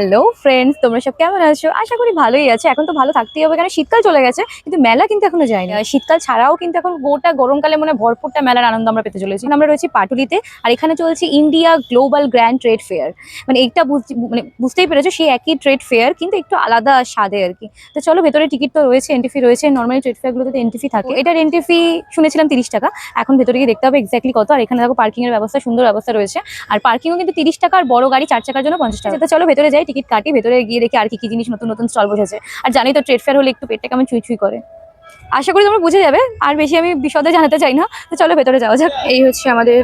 Hello friends, তোমরা সব কেমন আছো? আশা করি ভালোই আছে। এখন তো ভালো থাকতেই হবে, কারণ শীতকাল চলে গেছে, কিন্তু মেলা কিন্তু এখনো যায়নি। আর শীতকাল ছাড়াও কিন্তু এখন গোটা গরমকালে মনে হয় ভরপুরটা মেলার আনন্দ আমরা পেতে চলেছি। আমরা রয়েছি পাটুলিতে, আর এখানে চলছে India global grand trade fair. মানে এইটা বুঝতেই পেরেছো, সেই একই ট্রেড ফেয়ার কিন্তু একটু আলাদা স্বাদে আর কি। তো চলো, ভেতরে টিকিট তো রয়েছে, এন্ট্রি ফি রয়েছে। নর্মালি ট্রেড ফেয়ার গুলোতে এন্ট্রি ফি থাকে, এটার এন্ট্রি ফি শুনেছিলাম 30 টাকা। এখন ভেতরে গিয়ে দেখতে হবে এক্স্যাক্টলি কত। আর এখানে দেখো পার্কিং এর ব্যবস্থা, সুন্দর ব্যবস্থা রয়েছে। আর পার্কিংও কিন্তু 30 টাকা, আর বড় গাড়ি 4 চাকার জন্য 50 টাকা। তো চলো ভেতরে যাই, টিকিট কাটি, ভেতরে গিয়ে দেখি আর কি কি জিনিস নতুন নতুন স্টল বসেছে। আর জানি তো ট্রেড ফেয়ার হলে একটু পেটটা কেমন চুই চুই করে। আশা করি তোমরা বুঝে যাবে, আর বেশি আমি বিশদে জানাতে চাই না। তো চলো ভেতরে যাওয়া যাক। এই হচ্ছে আমাদের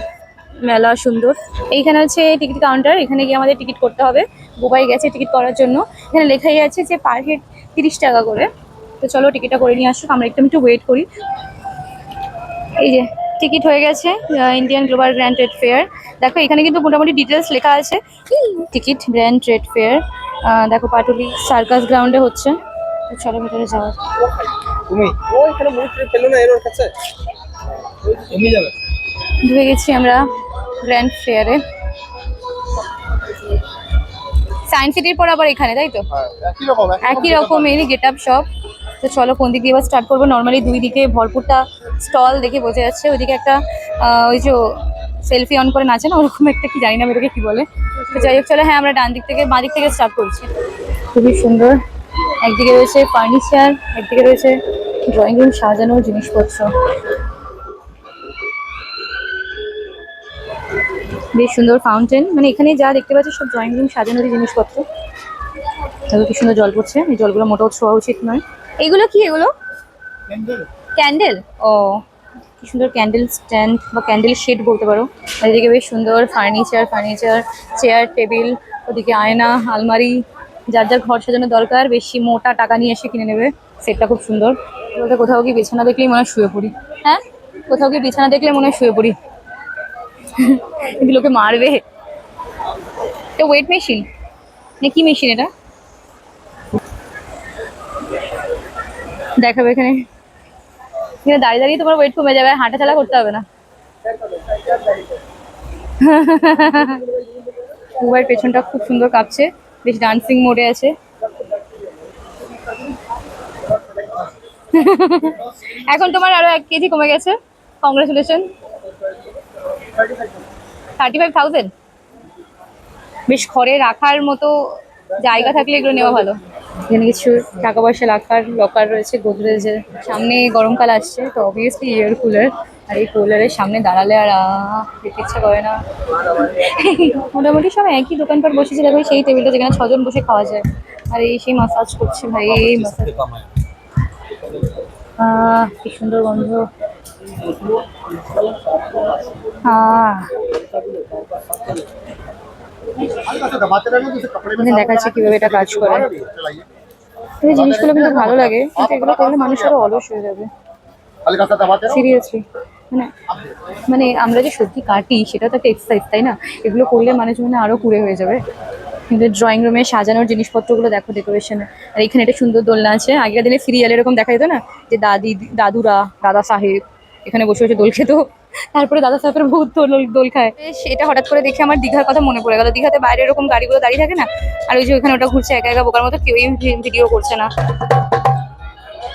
মেলা সুন্দর। এইখানে হচ্ছে টিকিট কাউন্টার, এখানে গিয়ে আমাদের টিকিট করতে হবে। বুবাই গেছে টিকিট করার জন্য। এখানে লেখাই আছে যে পার হেড 30 টাকা করে। তো চলো টিকিটটা করে নিয়ে আসুক, আমরা একটু ওয়েট করি। এই যে টিকিট হয়ে গেছে, Indian global grand trade fair. দেখো এখানে কিন্তু মোটামুটি ডিটেলস লেখা আছে। টিকিট গ্র্যান্ড ট্রেড ফেয়ার, দেখো পাটুলি সার্কাস গ্রাউন্ডে হচ্ছে। তো চলো ভেতরে যাওয়া। তুমি ওইখানে মুড়ি পেলো না এর কাছে তুমি যাবে। ঢুকে গেছি আমরা গ্র্যান্ড ফেয়ারে। সায়েন্স সিটির পর আবার এখানে, তাই তো? একই রকমেরই গেট আপ সব। তো চলো কোন দিক দিয়ে এবার স্টার্ট করবো। নর্মালি দুই দিকে ভরপুরটা স্টল দেখে বোঝা যাচ্ছে। ওইদিকে একটা ওই যে সেলফি অন করে নাচে না, ওরকম একটা কি জানি না এটাকে কি বলে। তো যাই হোক চলো, হ্যাঁ আমরা ডান দিক থেকে বাঁ দিক থেকে স্টার্ট করছি। খুবই সুন্দর। একদিকে রয়েছে ফার্নিচার, একদিকে রয়েছে ড্রয়িং রুম সাজানোর জিনিসপত্র। বেশ সুন্দর ফাউন্টেন, মানে এখানে যা দেখতে পাচ্ছি সব ড্রয়িং রুম সাজানোর জিনিসপত্র। দেখো কি সুন্দর জল পড়ছে, এই জলগুলো মোটেও ছোঁয়া উচিত নয়। এগুলো কি? এগুলো ক্যান্ডেল। ও, কি সুন্দর ক্যান্ডেল স্ট্যান্ড বা ক্যান্ডেল শেড বলতে পারো। আর এদিকে বেশ সুন্দর ফার্নিচার, চেয়ার টেবিল, ওদিকে আয়না আলমারি। যার যার ঘর সাজানো দরকার, বেশি মোটা টাকা নিয়ে এসে কিনে নেবে। সেটটা খুব সুন্দর। বলতে কোথাও কি বিছানা দেখলেই মনে হয় শুয়ে পড়ি। হ্যাঁ, কোথাও কি বিছানা দেখলে মনে হয় শুয়ে পড়ি। কিন্তু লোকে মারবে। এটা ওয়েট মেশিন না কি মেশিন এটা? দেখাবে এখানে। এখানে দাঁড়িয়ে দাঁড়িয়ে তোমার ওয়েট কমে যাবে, হাঁটা চালা করতে হবে না। মোবাইল পেছনটা খুব সুন্দর কাঁপছে, বেশ ডান্সিং মোডে আছে। এখন তোমার আরো 1 কেজি কমে গেছে। কংগ্রেচুলেশন। 35,000। বেশ ঘরে রাখার মতো জায়গা থাকলে এগুলো নেওয়া ভালো। এখানে কিছু টাকা পয়সা রাখার লকার রয়েছে গোদরেজের। সামনে গরমকাল আসছে, তো অবভিয়াসলি এয়ার কুলার। আর এই কুলারের সামনে দাঁড়ালে আর যেতে ইচ্ছা করে না। মোটামুটি সব একই দোকানপাট বসেছে। দেখো সেই টেবিলটা যেখানে 6 জন বসে খাওয়া যায়। আর এই সেই মাসাজ করছে ভাই, এই মাসাজ। কি সুন্দর গন্ধ। এখানে দেখাচ্ছে কিভাবে এটা কাজ করে। এই জিনিসগুলো কিন্তু ভালো লাগে, কিন্তু এগুলো করলে মানুষ আরো অলস হয়ে যাবে। সিরিয়াসলি, মানে মানে আমরা যে সত্যি কাটি সেটা তো একটা এক্সারসাইজ, তাই না? এগুলো করলে মানুষ মানে আরো কুড়ে হয়ে যাবে। কিন্তু ড্রয়িং রুমে সাজানোর জিনিসপত্রগুলো দেখো, ডেকোরেশনে। আর এখানে একটা সুন্দর দোলনা আছে। আগের দিনে সিরিয়াল এরকম দেখা যেত না, যে দাদুরা, দাদা সাহেব এখানে বসে বসে দোল খেত। তারপরে দাদা সাহেবের ভূত দোল খায়। সেটা হঠাৎ করে দেখে আমার দীঘার কথা মনে পড়ে গেল। দীঘাতে বাইরে এরকম গাড়িগুলো দাঁড়িয়ে থাকে না, আর ওই যে ওখানে ওটা ঘুরছে একা একা বোকার মতো, কেউই ভিডিও করছে না।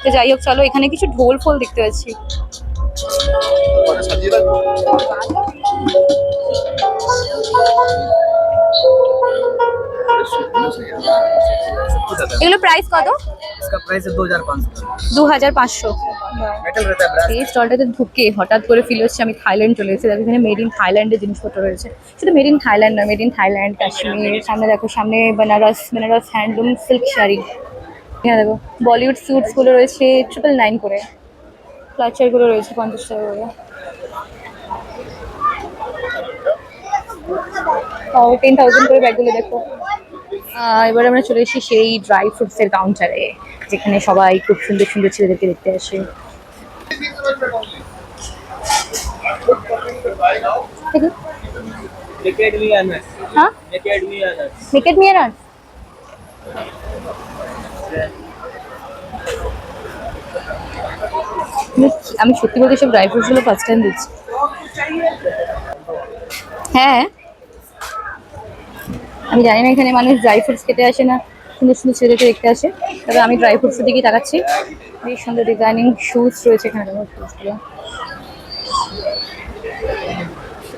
তো যাই হোক চলো, এখানে কিছু ঢোল ফোল দেখতে পাচ্ছি। এগুলো প্রাইস কত? इसका प्राइस है 2500। 2500। मेटल रहता है ब्रास। এই স্টলটাতে ঢুকে হঠাৎ করে ফিল হচ্ছে আমি থাইল্যান্ড চলে এসেছি। দেখো এখানে মেড ইন থাইল্যান্ডের জিনিসপত্র রয়েছে। শুধু মেড ইন থাইল্যান্ড না, মেড ইন থাইল্যান্ড, কাশ্মীর। সামনে দেখো, সামনে বেনারস হ্যান্ডলুম সিল্ক শাড়ি। এখানে দেখো বলিউড স্যুটস গুলো রয়েছে 999 করে। ক্লাচার গুলো রয়েছে 50 টাকা করে। ও 10,000 করে ব্যাগগুলো দেখো। এবার আমরা চলে এসেছি সেই ড্রাই ফ্রুটসের কাউন্টারে, যেখানে সবাই খুব সুন্দর সুন্দর ছেলেদেরকে দেখতে আসে। হ্যাঁ, নেকেড মিয়ার। আমি সত্যি বলতে সব ড্রাই ফ্রুটস গুলো ফার্স্ট টাইম দিচ্ছি। হ্যাঁ, আমি জানি না এখানে মানুষ ড্রাই ফ্রুটস খেতে আসে না সুন্দর সুন্দর ছেলেকে দেখতে আসে, তবে আমি ড্রাই ফ্রুটসের দিকেই তাকাচ্ছি। বেশ সুন্দর ডিজাইনিং শুজ রয়েছে এখানে, শুজগুলো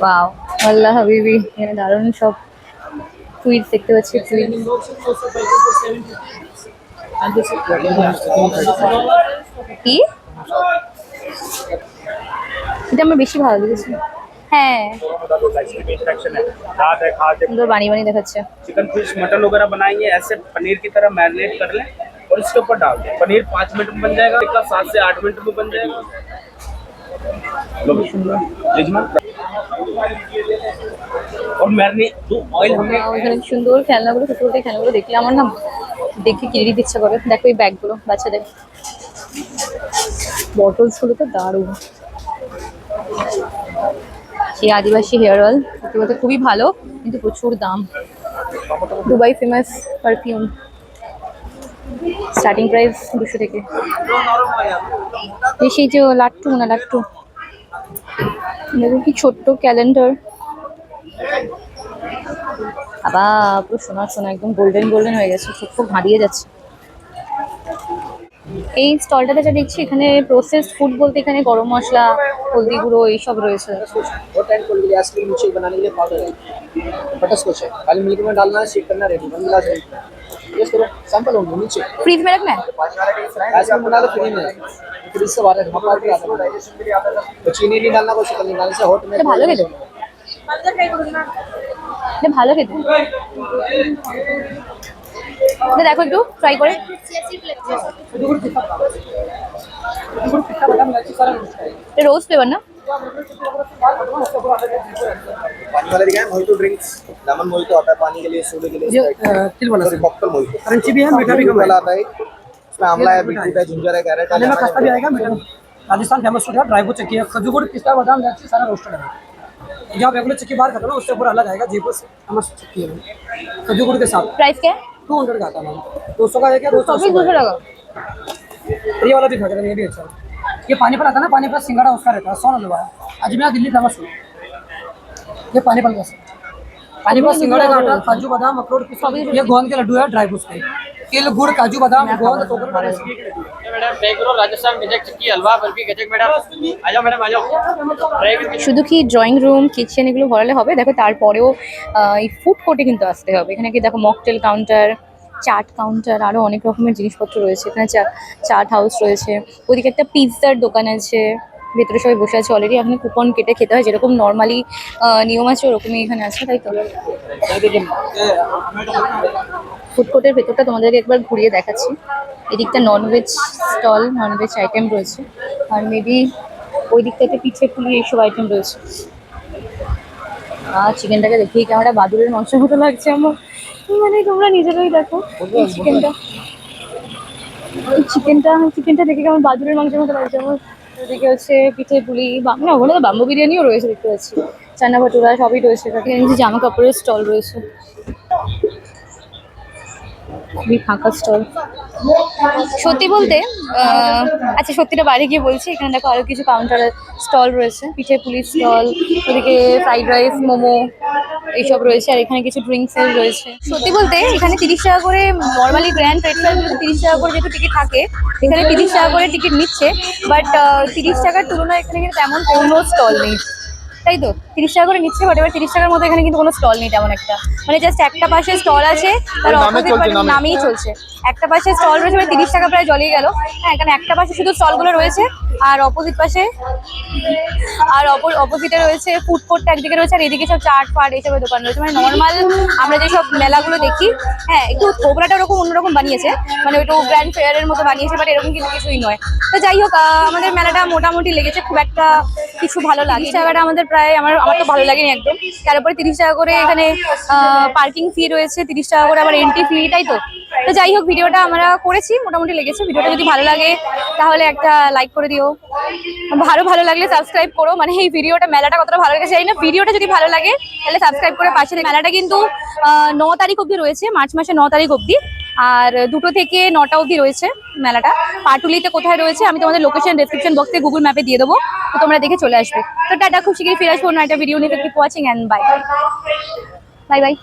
ওয়াও, আল্লাহ হাবিবি, এখানে দারুণ সব টুইটস দেখতে পাচ্ছি। কি এটা আমার বেশি ভালো লেগেছে। হ্যাঁ, সুন্দর বানি বানি দেখাচ্ছে। चिकन फिश मटन वगैरह बनाएंगे ऐसे पनीर की तरह मैरिनेट कर लें और इसके ऊपर डाल दें। पनीर 5 मिनट में बन जाएगा, टिक्का 7 से 8 मिनट में बन जाएगा। यजमान और मैरिनेट जो ऑयल हमने এখানে কি সুন্দর খেলনাগুলো, ছোট ছোট খেলনাগুলো দেখলে আমার না দেখে কিনে দিতে ইচ্ছা করে। দেখো এই ব্যাগগুলো বাচ্চাদের, বটলস গুলো তো দারুণ। এই আদিবাসী হেয়ার অয়েল সত্যি বলতে খুবই ভালো, কিন্তু প্রচুর দাম। Dubai famous perfume, starting price 200 থেকে। সেই যে লাট্টু না লাট্টু, দেখুন কি ছোট্ট ক্যালেন্ডার, আবার পুরো সোনা সোনা একদম গোল্ডেন গোল্ডেন হয়ে গেছে, চোখ ফোক ভাঁড়িয়ে যাচ্ছে। এই স্টলটাতে যা দেখছি এখানে প্রসেসড ফুড বলতে এখানে গরম মশলা, হলদি গুঁড়ো এইসব রয়েছে। हॉट एंड कोल्ड के लिए आइसक्रीम मिल्कशेक बनाने के लिए पाउडर है, बटर स्कॉच है, खाली मिल्क में डालना है, शेक करना, रेडी 1 गिलास है। ये करो सैंपल होंगे नीचे। फ्रीज में रखना है? आइसक्रीम बना लो फ्री में, फ्रीज से बाहर रखना पाउडर आता है, तो चीनी नहीं डालना, कोई शक्कर नहीं डालने से हॉट में এটা ভালো খেতে, এটা ভালো খেতে। এটা দেখো একটু ট্রাই করে। এটা রোজ ফ্লেভার না? पानी वाला दिखाएं, मोहितो ड्रिंक्स, लेमन मोहितो आता है पानी के लिए, सोडे के लिए, तिल वाला कॉकटेल मोहितो, क्रंची भी है, मीठा भी वाला आता है, इसमें आंवला है, बीटरूट है, जिंजर है, कैरेट है, लेमन खस्ता भी आएगा। मीठा राजस्थान फेमस फूड है, ड्राई फ्रूट चक्की है, खजूर गुड़, पिस्ता, बादाम, इलायची सारा रोस्टेड है। जो आप रेगुलर चक्की बाहर खाते हो ना, उससे पूरा अलग आएगा, जयपुर से फेमस चक्की है खजूर गुड़ के साथ। प्राइस क्या है? 200 का आता है, 200 का है क्या, 200 200 টাকা। ये वाला भी खा ये भी अच्छा है। ये पानी पर आता है ना, पानी पर सिंगाड़ा उसका रहता है, 100 हलवा है, अजमेर दिल्ली फेमस है। ये पानी पर का पानी पर सिंगाड़ा का आटा, काजू बादाम, अखरोट, पिस्ता, ये गोंद के लड्डू है, ड्राई फ्रूट्स के, तिल गुड़, काजू बादाम, गोंद, कोकोनट रेसिपी के लड्डू। मैडम बेगरो राजस्थान गजक चिक्की हलवा बर्फी गजक मैडम आ जाओ मैडम आ जाओ। শুধু কি ড্রয়িং রুম কিচেন এগুলো ভরালে হবে? দেখো তারপরেও এই ফুড কোর্টে কিন্তু আসতে হবে। এখানে কি দেখো মকটেল কাউন্টার, চাট কাউন্টার, আরো অনেক রকমের জিনিসপত্র রয়েছে। এখানে চাট হাউস রয়েছে, ওদিকে একটা পিৎজার দোকান আছে, ভেতরে সবাই বসে আছে অলরেডি। এখানে কুপন কেটে খেতে হয়, যেরকম নর্মালি নিয়ম আছে ওরকমই এখানে আছে, তাই তো। ফুড কোর্টের ভেতরটা তোমাদেরকে একবার ঘুরিয়ে দেখাচ্ছি। এদিকটা ননভেজ স্টল, ননভেজ আইটেম রয়েছে, আর মেবি ওই দিকটাতে পিঠে পুলি এইসব আইটেম রয়েছে। চিকেনটাকে দেখেই কেমন একটা বাদুড়ের মাংসের মতো লাগছে আমার, মানে তোমরা নিজেরাই দেখো এই চিকেনটা দেখে কেমন বাদুড়ের মাংসের মতো লাগছে আমার। ওদিকে হচ্ছে পিঠে পুলি, না ওখানে তো বাম্বু বিরিয়ানিও রয়েছে দেখতে পাচ্ছি, চানা ভাটুরা সবই রয়েছে। এখানে যে জামা কাপড়ের স্টল রয়েছে, খুবই ফাঁকা স্টল সত্যি বলতে। আচ্ছা সত্যিটা বাইরে গিয়ে বলছি, এখানে দেখো আরো কিছু কাউন্টার স্টল রয়েছে, পিঠে পুলির স্টল, ওদিকে ফ্রাইড রাইস, মোমো এইসব রয়েছে, আর এখানে কিছু ড্রিঙ্কসের রয়েছে। সত্যি বলতে এখানে 30 টাকা করে, নর্মালি গ্র্যান্ড প্লেটফর্মগুলোতে 30 টাকা করে যেহেতু টিকিট থাকে, এখানে 30 টাকা করে টিকিট নিচ্ছে। বাট 30 টাকার তুলনায় এখানে কিন্তু তেমন কোনো স্টল নেই, তাই তো। 30 টাকা করে নিচ্ছে, বাট এবার 30 টাকার মধ্যে এখানে কিন্তু কোনো স্টল নেই তেমন একটা, মানে জাস্ট একটা পাশে স্টল আছে, তার অপোজিট নামেই চলছে। একটা পাশে স্টল রয়েছে, মানে 30 টাকা প্রায় জ্বলিয়ে গেল। হ্যাঁ, এখানে একটা পাশে শুধু স্টলগুলো রয়েছে, আর অপোজিট পাশে অপোজিটে রয়েছে ফুড কোর্টটা একদিকে রয়েছে, আর এদিকে সব চাট ফাট এইসবের দোকান রয়েছে। মানে নর্মাল আমরা যেসব মেলাগুলো দেখি, হ্যাঁ একটু থোবরাটা ওরকম অন্যরকম বানিয়েছে, মানে একটু গ্র্যান্ড ফেয়ারের মতো বানিয়েছে, বাট এরকম কিন্তু কিছুই নয়। তো যাই হোক, আমাদের মেলাটা মোটামুটি লেগেছে, খুব একটা কিছু ভালো লাগে। টাকাটা আমাদের প্রায়, আমার তো ভালো লাগেনি একদম। তারপরে 30 টাকা করে এখানে পার্কিং ফি রয়েছে, 30 টাকা করে আবার এন্ট্রি ফি, তাই তো। তো যাই হোক, ভিডিওটা আমরা করেছি, মোটামুটি লেগেছে। ভিডিওটা যদি ভালো লাগে তাহলে একটা লাইক করে দিও, ভালো লাগলে সাবস্ক্রাইব করো। মানে এই ভিডিওটা, মেলাটা কতটা ভালো লেগেছে জানি না, ভিডিওটা যদি ভালো লাগে তাহলে সাবস্ক্রাইব করে পাশে। মেলাটা কিন্তু 9 তারিখ অবধি রয়েছে, মার্চ মাসে 9 তারিখ অবধি, আর 2টো থেকে 9টা অবধি রয়েছে মেলাটা। পাটুলিতে কোথায় রয়েছে আমি তোমাদের লোকেশন ডেসক্রিপশন বক্সে গুগল ম্যাপে দিয়ে দেবো, তো তোমরা দেখে চলে আসবে। তো টাটা, খুব শীঘ্রই ফিরে আসবো অন্য একটা ভিডিও নিয়ে। Keep watching and bye. Bye bye.